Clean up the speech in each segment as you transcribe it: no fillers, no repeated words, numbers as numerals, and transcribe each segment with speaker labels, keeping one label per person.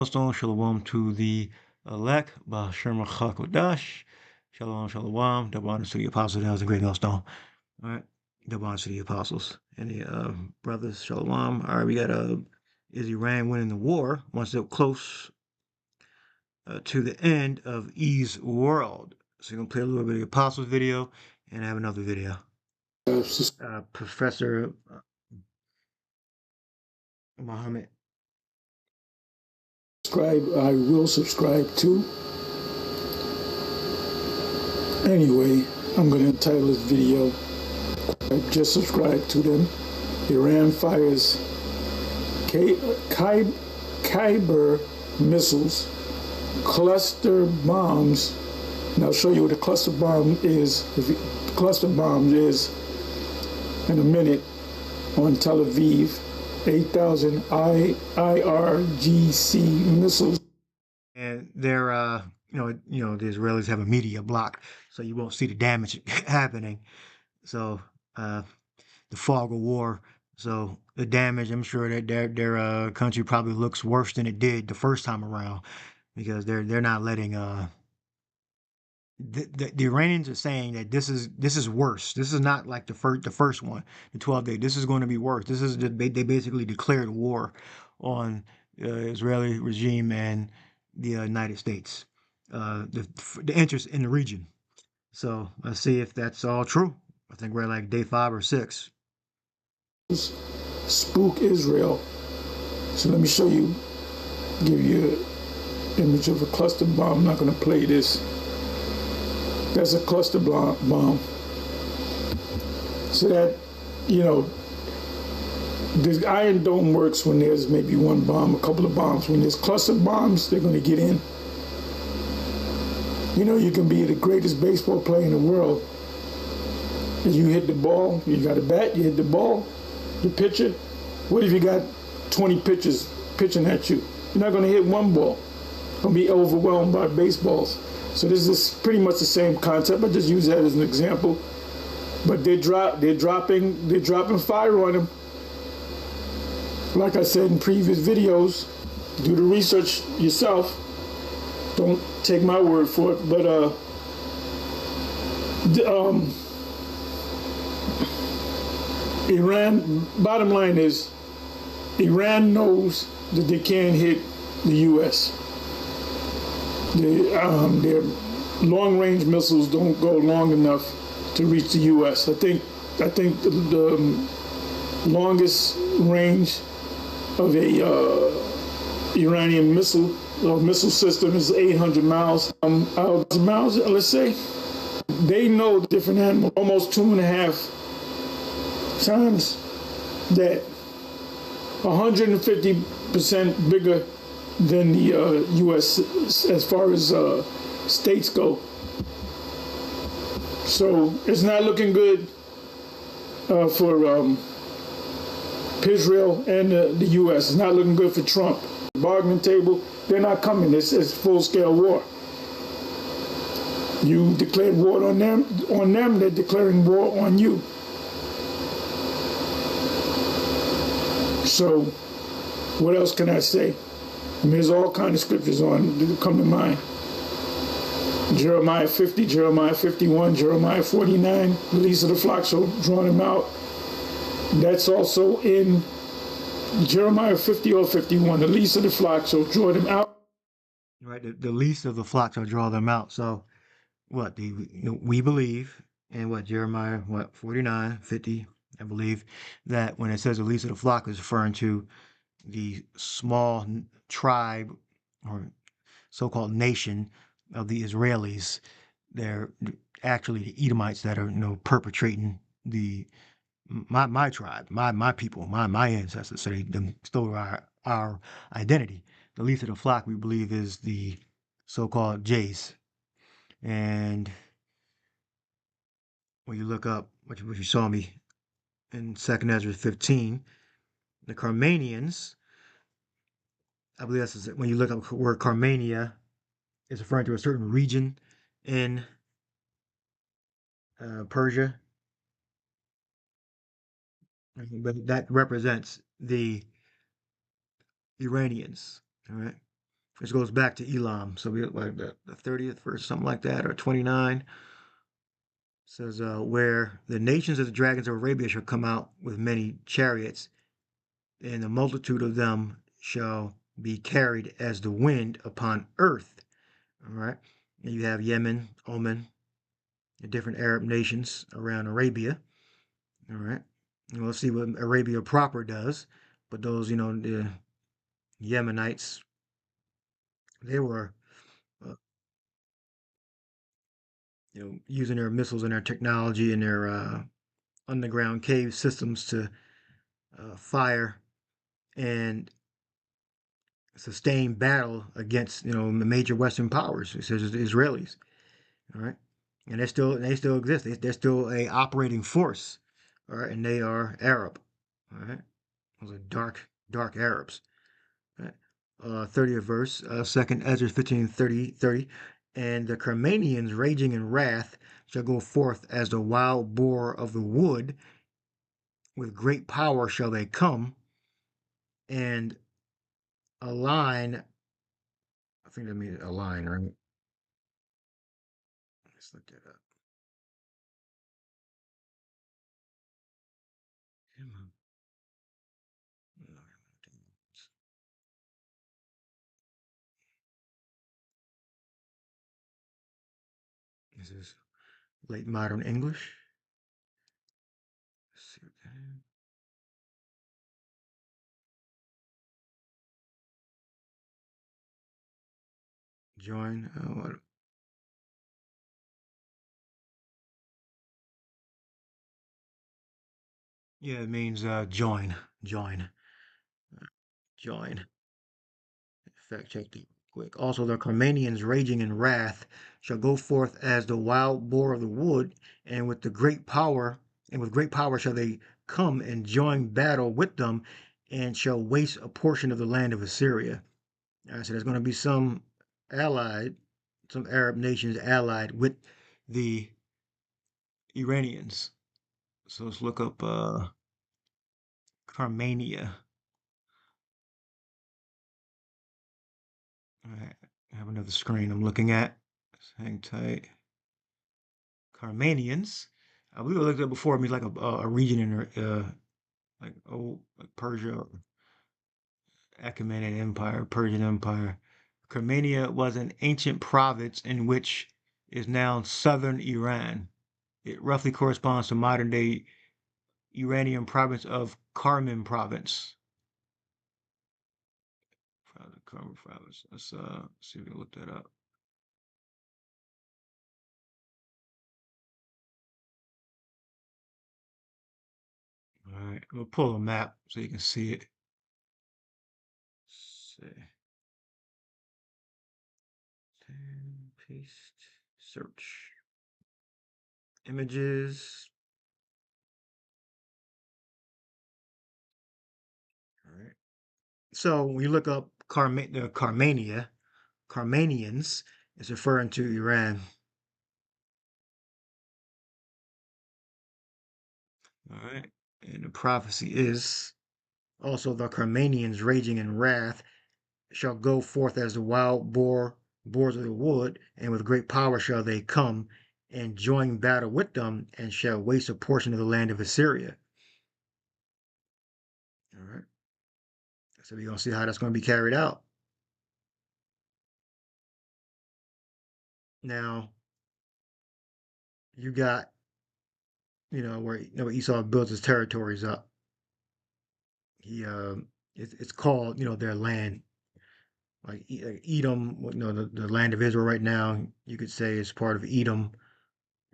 Speaker 1: Millstone, shalom to the elect, B'Shem HaKodash, shalom, shalom, double honors to the apostles, that was a great millstone. All right, double honors to the apostles. Any brothers, shalom. All right, we got is Iran winning the war? One step close to the end of E's world. So you're gonna play a little bit of the apostles video, and I have another video. Professor Muhammad.
Speaker 2: I will subscribe to. Anyway, I'm going to entitle this video, I just subscribed to them. Iran fires Kyber missiles, cluster bombs. And I'll show you what a cluster bomb is. Cluster bomb is in a minute on Tel Aviv. 8,000 IRGC missiles.
Speaker 1: And they're, the Israelis have a media block, so you won't see the damage happening. So, the fog of war. So the damage, I'm sure that their country probably looks worse than it did the first time around, because they're not letting the Iranians are saying that this is worse. This is not like the first one, the 12-day. This is going to be worse. This is they basically declared war on the Israeli regime and the United States, the interest in the region. So let's see if that's all true. I think we're like day 5 or 6.
Speaker 2: Spook Israel. So let me show you, give you an image of a cluster bomb. I'm not going to play this. That's a cluster bomb. So that, the Iron Dome works when there's maybe one bomb, a couple of bombs. When there's cluster bombs, they're going to get in. You can be the greatest baseball player in the world. And you hit the ball, you got a bat, you hit the ball, the pitcher. What if you got 20 pitchers pitching at you? You're not going to hit one ball. You're going to be overwhelmed by baseballs. So this is pretty much the same concept. I just use that as an example. But they're dropping fire on them. Like I said in previous videos, do the research yourself. Don't take my word for it. But Iran. Bottom line is, Iran knows that they can't hit the U.S. Their long-range missiles don't go long enough to reach the U.S. I think the longest range of a Iranian missile system is 800 miles. Miles, let's say. They know the different animal, almost 2.5 times that, 150% bigger than the U.S. as far as states go. So it's not looking good for Israel and the U.S. It's not looking good for Trump. Bargaining table, they're not coming. It's full-scale war. You declared war on them, they're declaring war on you. So what else can I say? There's all kinds of scriptures on that come to mind. Jeremiah 50, Jeremiah 51, Jeremiah 49, release of the flock shall draw them out. That's also in Jeremiah 50 or 51, the least of the flock shall draw them out.
Speaker 1: Right, the least of the flock shall draw them out. So what we believe in Jeremiah 49, 50, I believe that when it says the least of the flock is referring to the small tribe or so-called nation of the Israelis. They're actually the Edomites that are perpetrating my tribe, my people, my ancestors. So they stole our identity. The least of the flock, we believe, is the so-called Jays. And when you look up what you saw me in 2nd Ezra 15, the Carmanians, I believe that's when you look up the word Carmania, it's referring to a certain region in Persia, but that represents the Iranians. All right, which goes back to Elam. So we like the 30th verse, something like that, or 29 says, where the nations of the dragons of Arabia shall come out with many chariots, and the multitude of them shall be carried as the wind upon earth. All right. And you have Yemen, Oman, the different Arab nations around Arabia. All right. And we'll see what Arabia proper does. But those, the Yemenites, they were, uh, using their missiles and their technology and their underground cave systems to fire and sustain battle against, the major Western powers, such as the Israelis. All right. And they still exist. They're still a operating force. All right. And they are Arab. All right. Those are dark Arabs. Right? 30th verse, 2nd Ezra 15:30. And the Carmanians raging in wrath shall go forth as the wild boar of the wood, with great power shall they come, and a line, I think that means a line, right? Let's look that up. This is late modern English. Let's see what that is. Join. Yeah, it means join. Join. Join. Fact check the quick. Also, the Carmanians raging in wrath shall go forth as the wild boar of the wood, and with great power shall they come and join battle with them, and shall waste a portion of the land of Assyria. All right, so there's going to be some Arab nations allied with the Iranians. So let's look up Carmania. All right, I have another screen I'm looking at. Let's hang tight. Carmanians. I believe I looked at before. It means like a region in like Persia, Achaemenid Empire, Persian Empire. Carmania was an ancient province in which is now southern Iran. It roughly corresponds to modern day Iranian province of Karman province. Karman province. Let's see if we can look that up. All right, we'll pull a map so you can see it. Let's see. Paste, search, images. All right. So when you look up Carmanians, it's referring to Iran. All right. And the prophecy is also the Carmanians raging in wrath shall go forth as the wild boars of the wood, and with great power shall they come and join battle with them, and shall waste a portion of the land of Assyria. All right. So we're gonna see how that's gonna be carried out. Now you got, where Esau builds his territories up. He it's called, their land, like Edom, the land of Israel right now, you could say is part of Edom,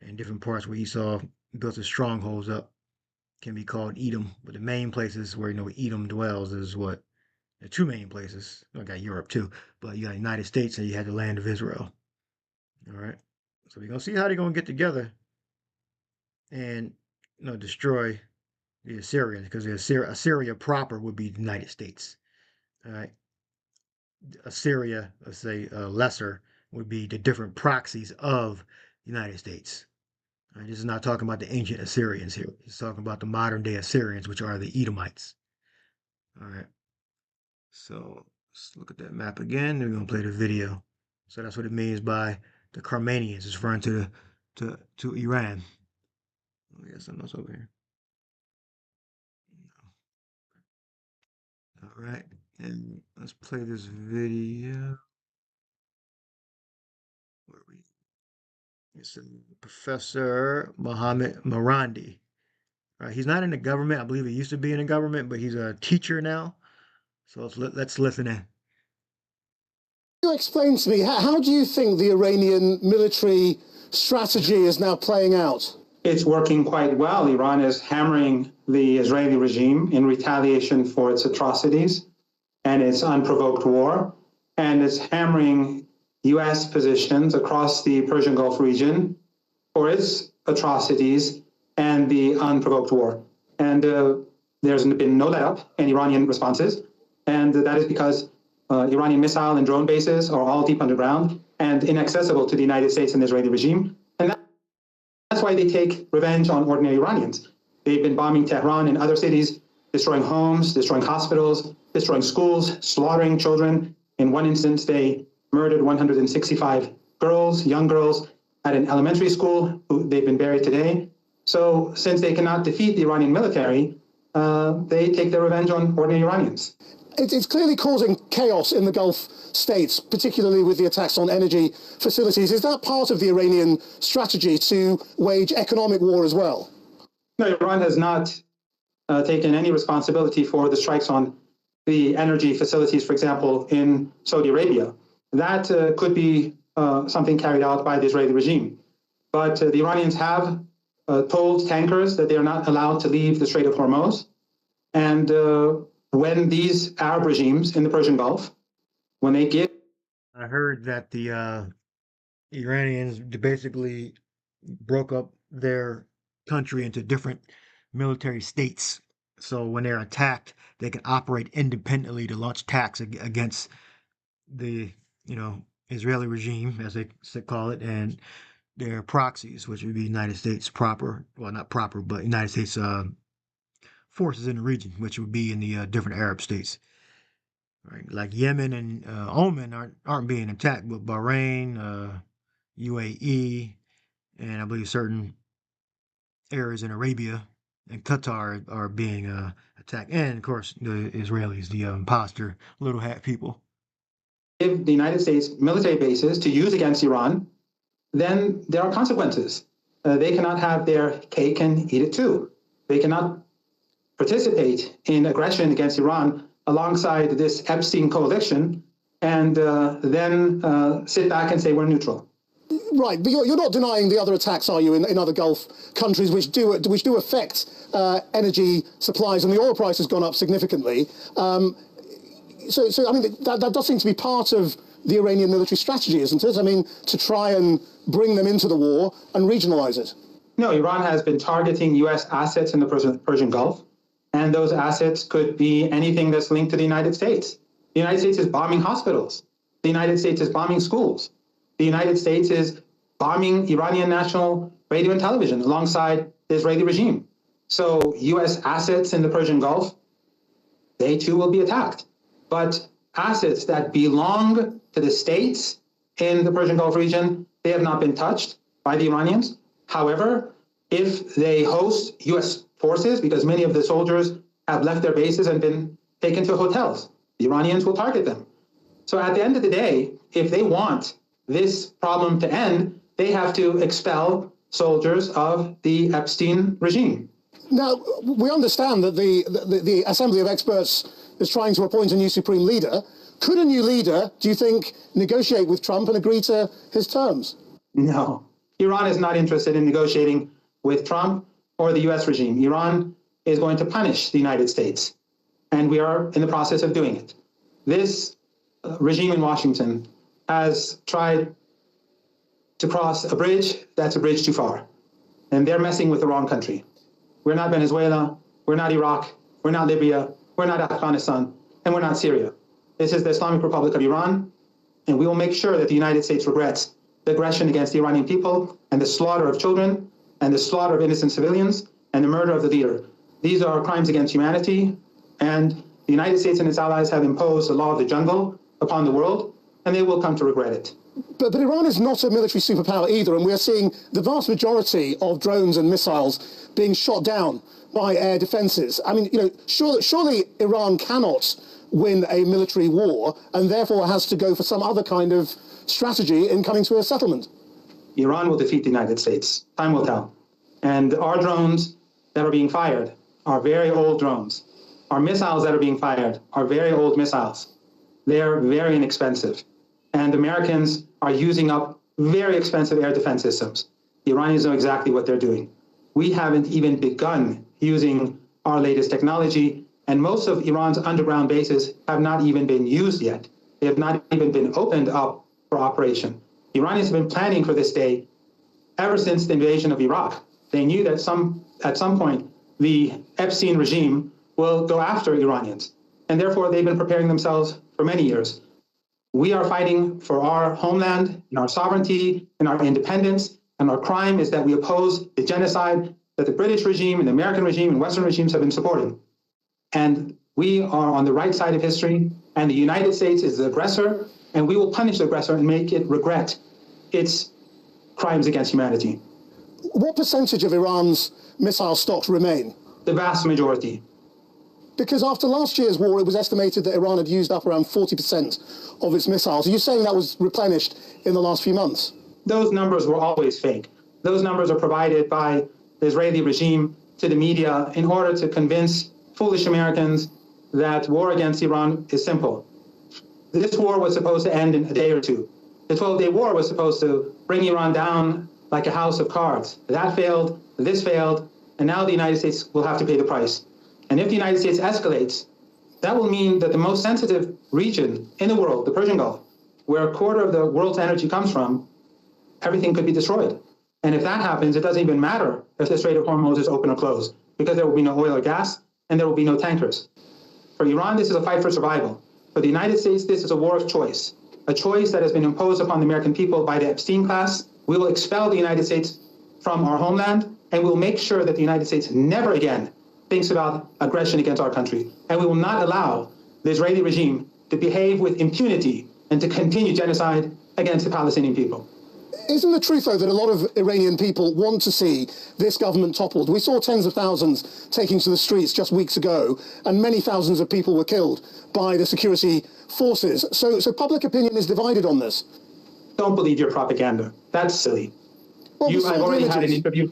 Speaker 1: and different parts where Esau built his strongholds up can be called Edom. But the main places where Edom dwells is what the two main places. I got Europe too, but you got the United States and you had the land of Israel. All right, so we're gonna see how they're gonna get together and destroy the Assyrians, because Assyria proper would be the United States. All right, Assyria, let's say lesser, would be the different proxies of the United States. All right, this is not talking about the ancient Assyrians here. It's talking about the modern day Assyrians, which are the Edomites. All right, so Let's look at that map again. We're gonna play the video. So that's what it means by the Carmanians. It's referring to Iran. Oh, yeah, something else over here. All right, and let's play this video. Where are we? It's Professor Mohammed Marandi. He's not in the government. I believe he used to be in the government, but he's a teacher now. So let's listen in.
Speaker 3: You explain to me, how do you think the Iranian military strategy is now playing out?
Speaker 4: It's working quite well. Iran is hammering the Israeli regime in retaliation for its atrocities and its unprovoked war, and it's hammering U.S. positions across the Persian Gulf region for its atrocities and the unprovoked war. And there's been no let-up in Iranian responses, and that is because Iranian missile and drone bases are all deep underground and inaccessible to the United States and the Israeli regime. And that's why they take revenge on ordinary Iranians. They've been bombing Tehran and other cities, destroying homes, destroying hospitals, destroying schools, slaughtering children. In one instance, they murdered 165 girls, young girls, at an elementary school. They've been buried today. So since they cannot defeat the Iranian military, they take their revenge on ordinary Iranians.
Speaker 3: It's clearly causing chaos in the Gulf states, particularly with the attacks on energy facilities. Is that part of the Iranian strategy to wage economic war as well?
Speaker 4: No, Iran has not taken any responsibility for the strikes on the energy facilities, for example, in Saudi Arabia. That could be something carried out by the Israeli regime. But the Iranians have told tankers that they are not allowed to leave the Strait of Hormuz. And when these Arab regimes in the Persian Gulf, when they give...
Speaker 1: I heard that the Iranians basically broke up their country into different military states. So when they're attacked, they can operate independently to launch attacks against the, Israeli regime, as they call it, and their proxies, which would be United States proper, well, not proper, but United States forces in the region, which would be in the different Arab states. Right? Like Yemen and Oman aren't being attacked, but Bahrain, UAE, and I believe certain areas in Arabia and Qatar are being attacked. And of course, the Israelis, the imposter little hat people.
Speaker 4: If the United States military bases to use against Iran, then there are consequences. They cannot have their cake and eat it too. They cannot participate in aggression against Iran alongside this Epstein coalition and then sit back and say we're neutral.
Speaker 3: Right, but you're not denying the other attacks, are you, in other Gulf countries which do affect energy supplies, and the oil price has gone up significantly. So I mean, that does seem to be part of the Iranian military strategy, isn't it? I mean, to try and bring them into the war and regionalize it.
Speaker 4: No, Iran has been targeting U.S. assets in the Persian Gulf, and those assets could be anything that's linked to the United States. The United States is bombing hospitals. The United States is bombing schools. The United States is bombing Iranian national radio and television alongside the Israeli regime. So U.S. assets in the Persian Gulf, they too will be attacked. But assets that belong to the states in the Persian Gulf region, they have not been touched by the Iranians. However, if they host U.S. forces, because many of the soldiers have left their bases and been taken to hotels, the Iranians will target them. So at the end of the day, if they want this problem to end, they have to expel soldiers of the Epstein regime.
Speaker 3: Now, we understand that the Assembly of Experts is trying to appoint a new supreme leader. Could a new leader, do you think, negotiate with Trump and agree to his terms?
Speaker 4: No. Iran is not interested in negotiating with Trump or the U.S. regime. Iran is going to punish the United States, and we are in the process of doing it. This regime in Washington has tried to cross a bridge that's a bridge too far, and they're messing with the wrong country. We're not Venezuela, we're not Iraq, we're not Libya, we're not Afghanistan, and we're not Syria. This is the Islamic Republic of Iran, and we will make sure that the United States regrets the aggression against the Iranian people and the slaughter of children and the slaughter of innocent civilians and the murder of the leader. These are crimes against humanity, and The United States and its allies have imposed the law of the jungle upon the world, and they will come to regret it.
Speaker 3: But Iran is not a military superpower either, and we're seeing the vast majority of drones and missiles being shot down by air defenses. I mean, surely Iran cannot win a military war, and therefore has to go for some other kind of strategy in coming to a settlement.
Speaker 4: Iran will defeat the United States. Time will tell. And our drones that are being fired are very old drones. Our missiles that are being fired are very old missiles. They're very inexpensive. And Americans are using up very expensive air defense systems. The Iranians know exactly what they're doing. We haven't even begun using our latest technology, and most of Iran's underground bases have not even been used yet. They have not even been opened up for operation. The Iranians have been planning for this day ever since the invasion of Iraq. They knew that at some point the Epstein regime will go after Iranians, and therefore they've been preparing themselves for many years. We are fighting for our homeland and our sovereignty and our independence, and our crime is that we oppose the genocide that the British regime and the American regime and Western regimes have been supporting. And we are on the right side of history, and the United States is the aggressor, and we will punish the aggressor and make it regret its crimes against humanity.
Speaker 3: What percentage of Iran's missile stocks remain?
Speaker 4: The vast majority.
Speaker 3: Because after last year's war, it was estimated that Iran had used up around 40% of its missiles. Are you saying that was replenished in the last few months?
Speaker 4: Those numbers were always fake. Those numbers are provided by the Israeli regime to the media in order to convince foolish Americans that war against Iran is simple. This war was supposed to end in a day or two. The 12-day war was supposed to bring Iran down like a house of cards. That failed, this failed, and now the United States will have to pay the price. And if the United States escalates, that will mean that the most sensitive region in the world, the Persian Gulf, where a quarter of the world's energy comes from, everything could be destroyed. And if that happens, it doesn't even matter if the Strait of Hormuz is open or closed, because there will be no oil or gas, and there will be no tankers. For Iran, this is a fight for survival. For the United States, this is a war of choice, a choice that has been imposed upon the American people by the Epstein class. We will expel the United States from our homeland, and we will make sure that the United States never again thinks about aggression against our country. And we will not allow the Israeli regime to behave with impunity and to continue genocide against the Palestinian people.
Speaker 3: Isn't the truth, though, that a lot of Iranian people want to see this government toppled? We saw tens of thousands taking to the streets just weeks ago, and many thousands of people were killed by the security forces. So public opinion is divided on this.
Speaker 4: Don't believe your propaganda. That's silly.
Speaker 3: Well,
Speaker 4: I've already had an interview.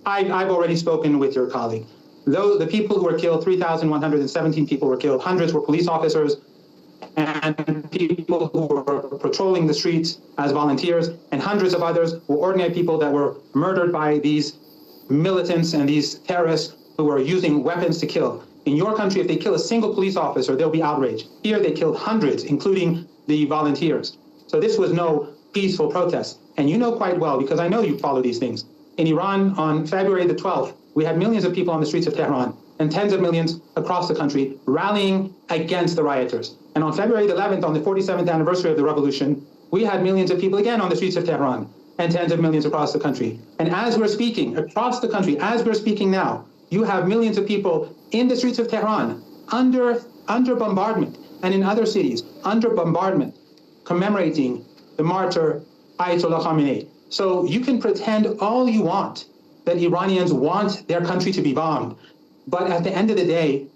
Speaker 4: I've already spoken with your colleague. The people who were killed, 3,117 people were killed. Hundreds were police officers and people who were patrolling the streets as volunteers, and hundreds of others were ordinary people that were murdered by these militants and these terrorists who were using weapons to kill. In your country, if they kill a single police officer, there'll be outrage. Here, they killed hundreds, including the volunteers. So this was no peaceful protest. And you know quite well, because I know you follow these things. In Iran, on February the 12th, we had millions of people on the streets of Tehran and tens of millions across the country rallying against the rioters. And on February the 11th, on the 47th anniversary of the revolution, we had millions of people again on the streets of Tehran and tens of millions across the country. And as we're speaking, across the country, as we're speaking now, you have millions of people in the streets of Tehran under bombardment, and in other cities under bombardment, commemorating the martyr Ayatollah Khamenei. So you can pretend all you want that Iranians want their country to be bombed. But at the end of the day,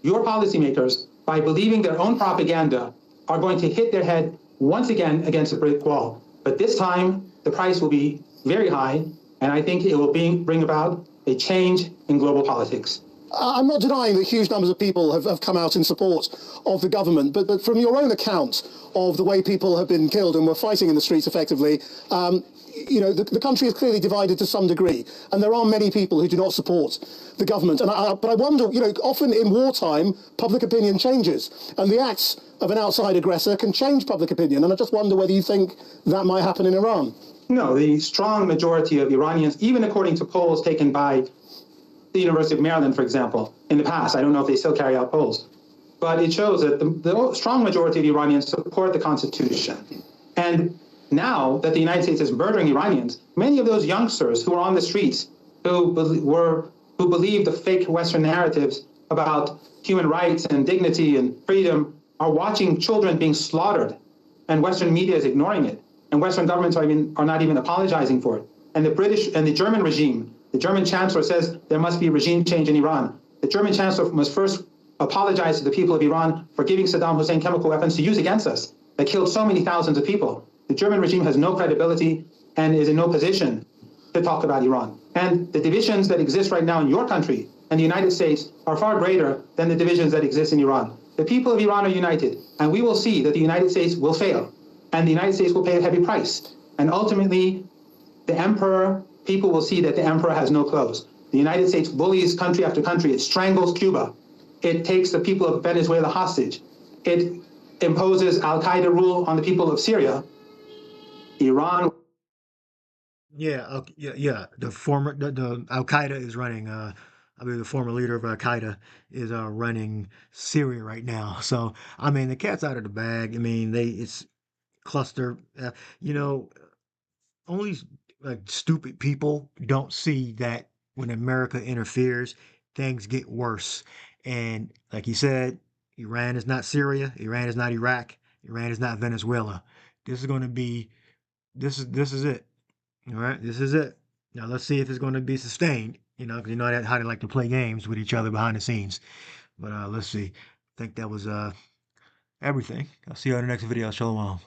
Speaker 4: your policymakers, by believing their own propaganda, are going to hit their head once again against a brick wall. But this time, the price will be very high, and I think it will bring about a change in global politics.
Speaker 3: I'm not denying that huge numbers of people have come out in support of the government, but from your own account of the way people have been killed and were fighting in the streets effectively, the country is clearly divided to some degree, and there are many people who do not support the government. But I wonder, often in wartime, public opinion changes, and the acts of an outside aggressor can change public opinion, and I just wonder whether you think that might happen in Iran.
Speaker 4: No, the strong majority of Iranians, even according to polls taken by the University of Maryland, for example, in the past, I don't know if they still carry out polls, but it shows that the strong majority of Iranians support the Constitution. And now that the United States is murdering Iranians, many of those youngsters who are on the streets, who believe the fake Western narratives about human rights and dignity and freedom are watching children being slaughtered, and Western media is ignoring it, and Western governments are not even apologizing for it. And the British and the German regime, the German chancellor says there must be regime change in Iran. The German chancellor must first apologize to the people of Iran for giving Saddam Hussein chemical weapons to use against us that killed so many thousands of people. The German regime has no credibility and is in no position to talk about Iran. And the divisions that exist right now in your country and the United States are far greater than the divisions that exist in Iran. The people of Iran are united, and we will see that the United States will fail, and the United States will pay a heavy price. And ultimately, the emperor, people will see that the emperor has no clothes. The United States bullies country after country. It strangles Cuba. It takes the people of Venezuela hostage. It imposes Al-Qaeda rule on the people of Syria. Iran.
Speaker 1: Yeah, yeah. The Al-Qaeda is running. I believe the former leader of Al-Qaeda is running Syria right now. So I mean, the cat's out of the bag. I mean, it's cluster. You know, only like stupid people don't see that when America interferes, things get worse. And like you said, Iran is not Syria. Iran is not Iraq. Iran is not Venezuela. This is going to be. This is it. All right, this is it. Now let's see if it's going to be sustained. You know, 'cause you know how they like to play games with each other behind the scenes. But let's see. I think that was everything. I'll see you on the next video. Shalom.